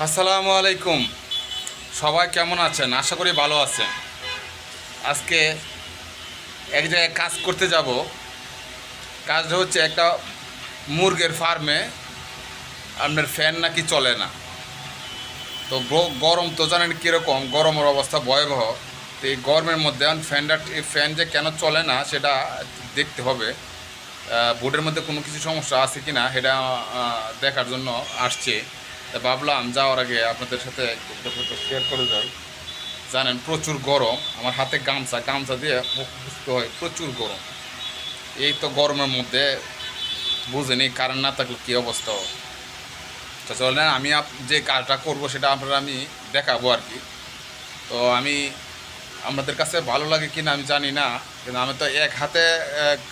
আসসালামু আলাইকুম। সবাই কেমন আছেন? আশা করি ভালো আছেন। আজকে এক জায়গায় কাজ করতে যাব। কাজটা হচ্ছে একটা মুরগের ফার্মে। আপনার ফ্যান নাকি চলে না। তো গরম তো জানেন কীরকম, গরমের অবস্থা ভয়াবহ। তো এই গরমের মধ্যে ফ্যান যে কেন চলে না সেটা দেখতে হবে। বোর্ডের মধ্যে কোনো কিছু সমস্যা আছে কি না সেটা দেখার জন্য আসছে। তা ভাবলাম যাওয়ার আগে আপনাদের সাথে একটু শেয়ার করে যাই। জানেন প্রচুর গরম, আমার হাতে গামছা গামছা দিয়ে মুখ বুঝতে হয়, প্রচুর গরম। এই তো গরমের মধ্যে বুঝেনি কারেন্ট না থাকলে কী অবস্থা হবে। তো চলেন আমি যে কাজটা করব সেটা আমি দেখাবো আর কি। তো আমাদের কাছে ভালো লাগে কি না আমি জানি না, কিন্তু আমি তো এক হাতে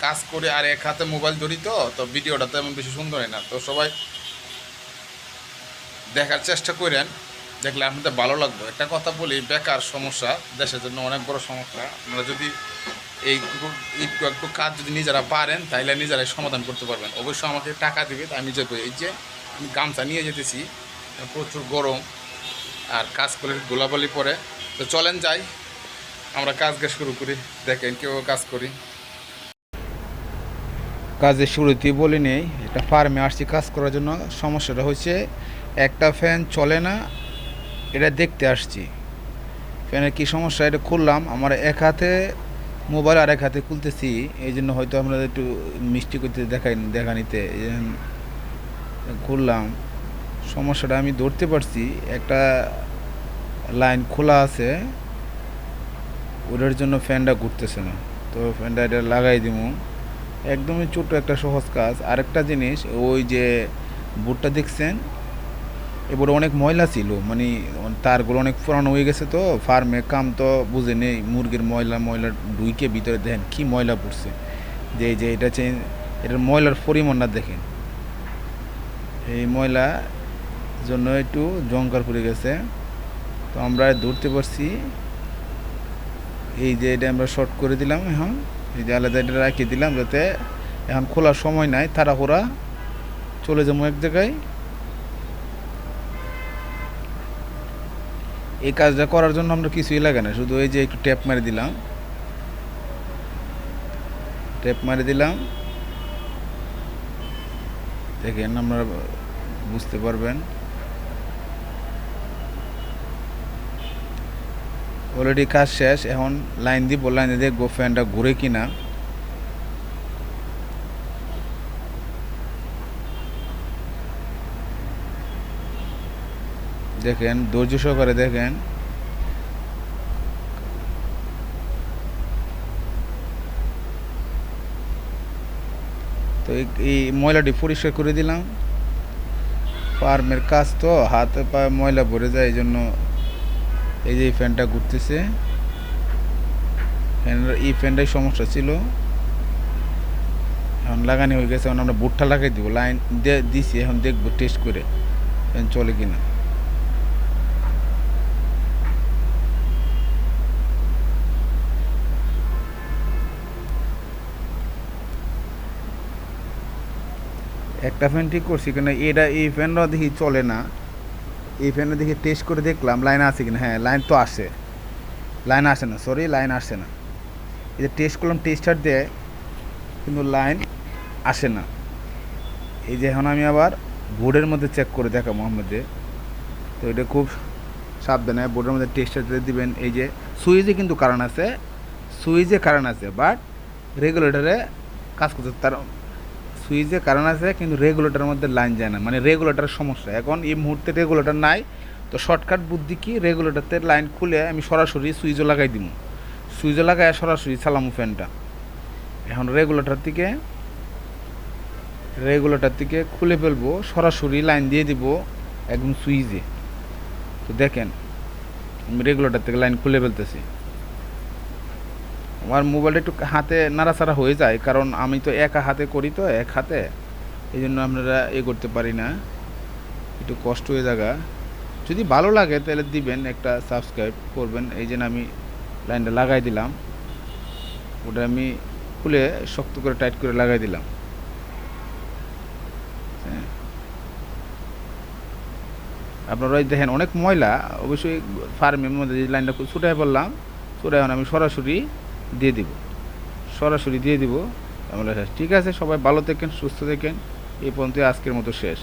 কাজ করি আর এক হাতে মোবাইল ধরি। তো ভিডিওটা তেমন বেশি সুন্দর হয় না। তো সবাই দেখার চেষ্টা করেন, দেখলে আপনাদের ভালো লাগবে। একটা কথা বলি, বেকার সমস্যা দেশের জন্য অনেক বড় সমস্যা। আপনারা যদি এই একটু একটু কাজ যদি নিজেরা পারেন তাহলে নিজেরাই সমাধান করতে পারবেন। অবশ্যই আমাকে টাকা দিবে, আমি যাবো। এই যে আমি গামছা নিয়ে যেতেছি, প্রচুর গরম আর কাজ করে গোলাবালি পরে। তো চলেন যাই, আমরা কাজ শুরু করি। দেখেন কেউ কাজ করি। কাজের শুরুতেই বলে নেই, একটা ফার্মে আসছি কাজ করার জন্য। সমস্যাটা হচ্ছে একটা ফ্যান চলে না, এটা দেখতে আসছি। ফ্যানের কী সমস্যা এটা খুললাম, আমার এক হাতে মোবাইল আর এক হাতে খুলতেছি। এই জন্য হয়তো আমরা একটু মিষ্টি করতে দেখা নিতে খুললাম। সমস্যাটা আমি ধরতে পারছি, একটা লাইন খোলা আছে, ওটার জন্য ফ্যানটা ঘুরতেছে না। তো ফ্যানটা এটা লাগাই দিব। একদমই ছোট্ট একটা সহজ কাজ। আরেকটা জিনিস, ওই যে বোর্ডটা দেখছেন, এবারে অনেক ময়লা ছিল, মানে তারগুলো অনেক পুরানো হয়ে গেছে। তো ফার্মে কাম তো বুঝে নেই, মুরগির ময়লা ময়লা ঢুইকে ভিতরে দেখেন কি ময়লা পড়ছে। যে এটা এটার ময়লার পরিমাণটা দেখেন। এই ময়লা জন্য একটু জঙ্কার পড়ে গেছে। তো আমরা ধরতে পারছি, এই যে এটা আমরা শর্ট করে দিলাম। এখন এই যে আলাদা এটা রাখিয়ে দিলাম, যাতে এখন খোলার সময় নাই, তাড়াহুড়া চলে যাবো এক জায়গায়। এই কাজটা করার জন্য আমরা কিছুই লাগে না, শুধু এই যে একটু ট্যাপ মারি দিলাম, দেখেন আপনারা বুঝতে পারবেন। অলরেডি কাজ শেষ। এখন লাইন দিব, লাইনে দেখবো ফ্যানটা ঘুরে কিনা। দেখেন ধৈর্য সহকারে দেখেন। তো এই ময়লাটি পরিষ্কার করে দিলাম। ফার্মের কাজ তো হাতে পায়ে ময়লা ভরে যায়, এই জন্য এই যে এই ফ্যানটা ঘুরতেছে। এই ফ্যানটাই সমস্যা ছিল, এখন লাগানো হয়ে গেছে। এখন আমরা বুটটা লাগাই দিব, লাইন দিছি। এখন দেখবো টেস্ট করে ফ্যান চলে কিনা। একটা ফ্যান ঠিক করছি কিনা, এই ফ্যানটা দেখি চলে না। এই ফ্যানটা দেখি টেস্ট করে দেখলাম লাইন আছে কিনা। হ্যাঁ, লাইন তো আসে, লাইন আসে না, সরি লাইন আসে না। এই যে টেস্ট করলাম টেস্টার দিয়ে, কিন্তু লাইন আসে না। এই যে এখন আমি আবার বোর্ডের মধ্যে চেক করে দেখাবো আপনাদের। তো এটা খুব সাবধানে বোর্ডের মধ্যে টেস্টার দিবেন। এই যে সুইচে কিন্তু কারেন্ট আছে, বাট রেগুলেটরে কাজ করতে তার সুইচে কারেন্ট আছে, কিন্তু রেগুলেটরের মধ্যে লাইন যায় না, মানে রেগুলেটরের সমস্যা। এখন এই মুহূর্তে রেগুলেটর নাই। তো শর্টকাট বুদ্ধি কি, রেগুলেটরতে লাইন খুলে আমি সরাসরি সুইচও লাগাই দিব। সুইচও লাগাই সরাসরি চালামু ফ্যানটা। এখন রেগুলেটর থেকে খুলে ফেলবো, সরাসরি লাইন দিয়ে দিব একদম সুইচে। তো দেখেন আমি রেগুলেটর থেকে লাইন খুলে ফেলতেছি। আমার মোবাইলটা একটু হাতে নাড়াচাড়া হয়ে যায়, কারণ আমি তো একা হাতে করি, তো এক হাতে, এই জন্য আপনারা করতে পারি না, একটু কষ্ট হয়ে জায়গা। যদি ভালো লাগে তাহলে দিবেন, একটা সাবস্ক্রাইব করবেন। এই জন্য আমি লাইনটা লাগাই দিলাম, ওটা আমি খুলে শক্ত করে টাইট করে লাগাই দিলাম। আপনারা ওই দেখেন অনেক ময়লা, অবশ্যই ফার্মের মধ্যে যে লাইনটা ছুটাই পড়লাম, ছুটাই এখন আমি সরাসরি দিয়ে দিব, সরাসরি দিয়ে দিব। আমরা ঠিক আছে, সবাই ভালো থাকেন, সুস্থ থাকেন। এই পর্যন্ত আজকের মতো শেষ।